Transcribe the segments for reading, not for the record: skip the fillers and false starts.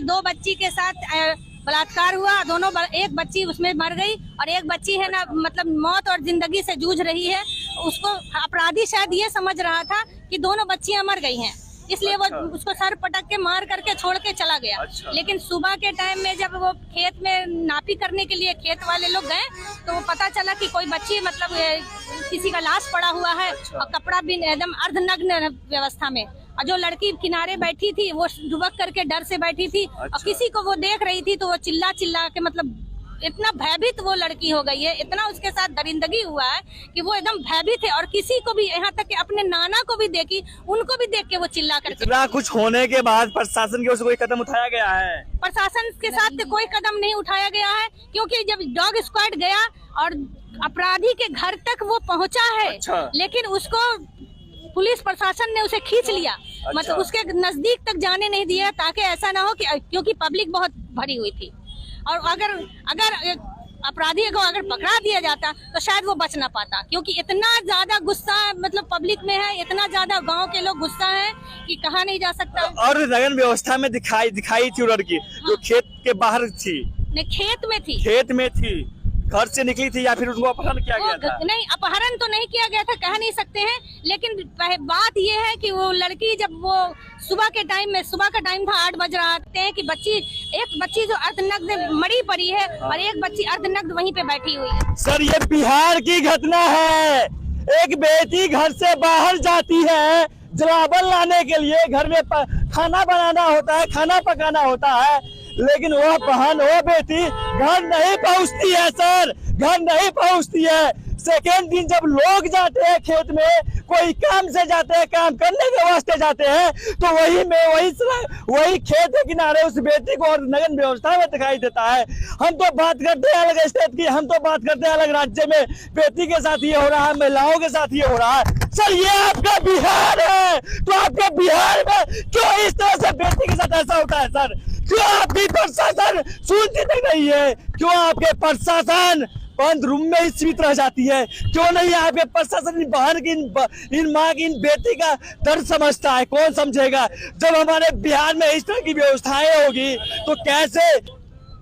दो बच्ची के साथ बलात्कार हुआ, दोनों एक बच्ची उसमें मर गई और एक बच्ची है ना मतलब मौत और जिंदगी से जूझ रही है। उसको अपराधी शायद ये समझ रहा था कि दोनों बच्चियां मर गई हैं, इसलिए वो उसको सर पटक के मार करके छोड़ के चला गया। लेकिन सुबह के टाइम में जब वो खेत में नापी करने के लिए खेत वाले लोग गए तो वो पता चला कि कोई बच्ची मतलब किसी का लाश पड़ा हुआ है और कपड़ा भी एकदम अर्धनग्न व्यवस्था में, और जो लड़की किनारे बैठी थी वो दुबक करके डर से बैठी थी और किसी को वो देख रही थी तो वो चिल्ला चिल्ला के मतलब इतना भयभीत वो लड़की हो गई है, इतना उसके साथ दरिंदगी हुआ है कि वो एकदम भयभीत है। और किसी को भी, यहाँ तक कि अपने नाना को भी देखी, उनको भी देख के वो चिल्ला करके। इतना कुछ होने के बाद प्रशासन की ओर से कोई कदम उठाया गया है? प्रशासन के साथ कोई कदम नहीं उठाया गया है, क्योंकि जब डॉग स्क्वाड गया और अपराधी के घर तक वो पहुँचा है, लेकिन उसको पुलिस प्रशासन ने उसे खींच लिया। मतलब उसके नजदीक तक जाने नहीं दिया ताकि ऐसा ना हो कि, क्योंकि पब्लिक बहुत भरी हुई थी और अगर अपराधी को अगर पकड़ा दिया जाता तो शायद वो बच ना पाता, क्योंकि इतना ज्यादा गुस्सा मतलब पब्लिक में है, इतना ज्यादा गांव के लोग गुस्सा है कि कहा नहीं जा सकता। और नग्न व्यवस्था में दिखाई थी लड़की, जो खेत के बाहर थी। नहीं, खेत में थी। घर से निकली थी या फिर उनको अपहरण किया गया था? नहीं, अपहरण तो नहीं किया गया था, कह नहीं सकते हैं, लेकिन बात ये है कि वो लड़की जब वो सुबह के टाइम में, सुबह का टाइम था 8 बज रहा थे कि एक बच्ची जो अर्धनग्न मरी पड़ी है और एक बच्ची अर्धनग्न वहीं पे बैठी हुई है। सर, ये बिहार की घटना है। एक बेटी घर से बाहर जाती है जलावन लाने के लिए, घर में खाना बनाना होता है, खाना पकाना होता है, लेकिन वह बहन, वो बेटी घर नहीं पहुंचती है सर, घर नहीं पहुंचती है। सेकेंड दिन जब लोग जाते हैं खेत में, कोई काम से जाते हैं, काम करने के वास्ते जाते हैं, तो वही खेत के किनारे उस बेटी को और नग्न व्यवस्था में दिखाई देता है। हम तो बात करते हैं अलग स्टेट की, हम तो बात करते हैं अलग राज्य में बेटी के साथ ये हो रहा है, महिलाओं के साथ ये हो रहा है। सर, ये आपका बिहार है, तो आपके बिहार में क्यों इस तरह से बेटी के साथ ऐसा होता है सर? क्यों आपकी प्रशासन सुनती तक नहीं है? क्यों आपके प्रशासन बंद रूम में ही सीमित रह जाती है? क्यों नहीं आपके प्रशासन इन बहन की, इन माँ की, इन बेटी का दर्द समझता है? कौन समझेगा? जब हमारे बिहार में इस तरह की व्यवस्थाएं होगी तो कैसे?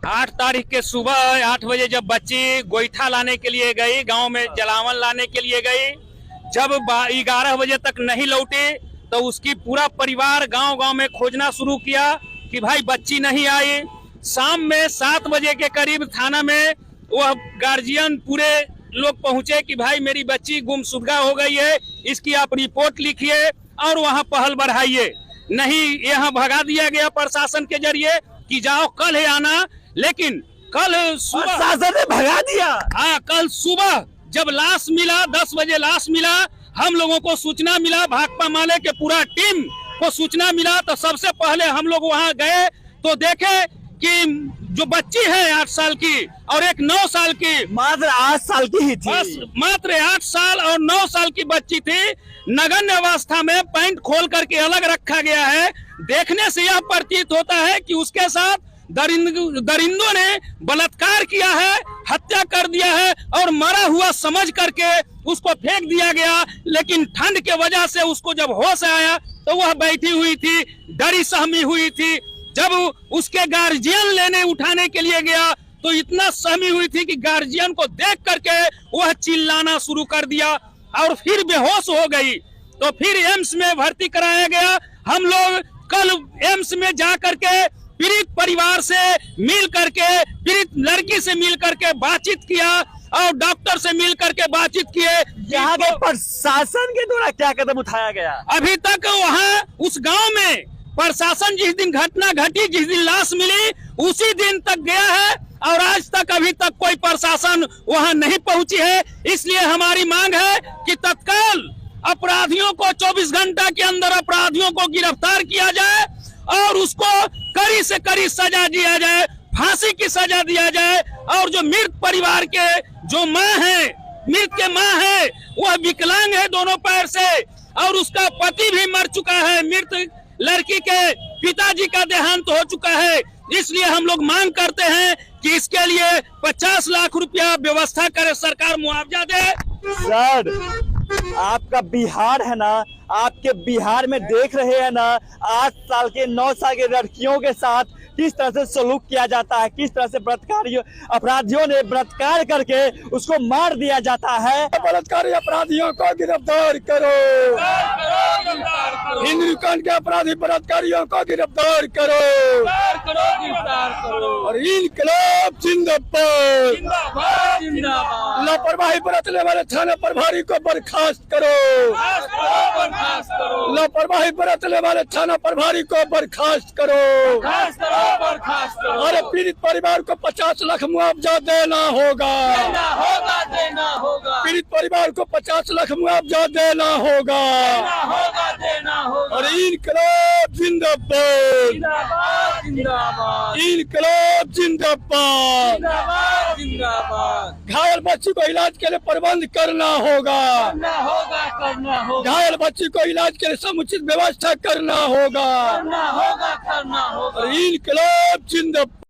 8 तारीख के सुबह 8 बजे जब बच्ची गोईठा लाने के लिए गई, गांव में जलावन लाने के लिए गई, जब 11 बजे तक नहीं लौटी तो उसकी पूरा परिवार गांव में खोजना शुरू किया कि भाई बच्ची नहीं आई। शाम में 7 बजे के करीब थाना में वह गार्जियन पूरे लोग पहुंचे कि भाई मेरी बच्ची गुमशुदा हो गई है, इसकी आप रिपोर्ट लिखिए और वहां पहल बढ़ाइए। नहीं, यहाँ भगा दिया गया प्रशासन के जरिए कि जाओ कल है आना, लेकिन कल सुबह प्रशासन ने भगा दिया। हाँ, कल सुबह जब लाश मिला, 10 बजे लाश मिला, हम लोगों को सूचना मिला, भाकपा माले के पूरा टीम को सूचना मिला, तो सबसे पहले हम लोग वहां गए तो देखे कि जो बच्ची है 8 साल की और एक 9 साल की, मात्र 8 साल की ही थी, बस मात्र 8 साल और 9 साल की बच्ची थी। नग्न अवस्था में पैंट खोल करके अलग रखा गया है। देखने से यह प्रतीत होता है कि उसके साथ दरिंदों ने बलात्कार किया है, हत्या कर दिया है और मरा हुआ समझ करके उसको फेंक दिया गया। लेकिन ठंड के वजह से उसको जब होश आया तो वह बैठी हुई थी, डरी सहमी हुई थी। जब उसके गार्जियन लेने उठाने के लिए गया तो इतना सहमी हुई थी कि गार्जियन को देख करके वह चिल्लाना शुरू कर दिया और फिर बेहोश हो गई। तो फिर एम्स में भर्ती कराया गया। हम लोग कल एम्स में जा करके पीड़ित परिवार से मिल करके, पीड़ित लड़की से मिल करके बातचीत किया और डॉक्टर से मिल करके बातचीत किए। यहाँ के प्रशासन के द्वारा क्या कदम उठाया गया? अभी तक वहाँ उस गांव में प्रशासन जिस दिन घटना घटी, जिस दिन लाश मिली, उसी दिन तक गया है और आज तक अभी तक कोई प्रशासन वहां नहीं पहुंची है। इसलिए हमारी मांग है कि तत्काल अपराधियों को 24 घंटा के अंदर अपराधियों को गिरफ्तार किया जाए और उसको कड़ी से कड़ी सजा दिया जाए, फांसी की सजा दिया जाए। और जो मृत परिवार के जो माँ है, मृत के माँ है, वह विकलांग है दोनों पैर से और उसका पति भी मर चुका है। मृत लड़की के पिताजी का देहांत हो चुका है। इसलिए हम लोग मांग करते हैं कि इसके लिए 50 लाख रुपया व्यवस्था करे, सरकार मुआवजा दे। सर, आपका बिहार है ना, आपके बिहार में देख रहे हैं ना, 8 साल के 9 साल के लड़कियों के साथ किस तरह से सलूक किया जाता है, किस तरह से बलात्कारियों अपराधियों ने बलात्कार करके उसको मार दिया जाता है। बलात्कारी अपराधियों को गिरफ्तार करो, हिंदुस्तान के अपराधी बलात्कारियों को गिरफ्तार करो और इनकलाब जिंदाबाद। लापरवाही बरतने वाले थाना प्रभारी को बर्खास्त करो, लापरवाही बरतने वाले थाना प्रभारी को बर्खास्त करो। अरे पीड़ित परिवार को 50 लाख मुआवजा देना होगा, पीड़ित परिवार को 50 लाख मुआवजा देना होगा और इनकलाब जिंदाबाद, इनकलाब जिंदाबाद। घायल बच्ची को इलाज के लिए प्रबंध करना होगा, घायल बच्ची को इलाज के लिए समुचित व्यवस्था करना होगा और इनकलाब जिंदाबाद।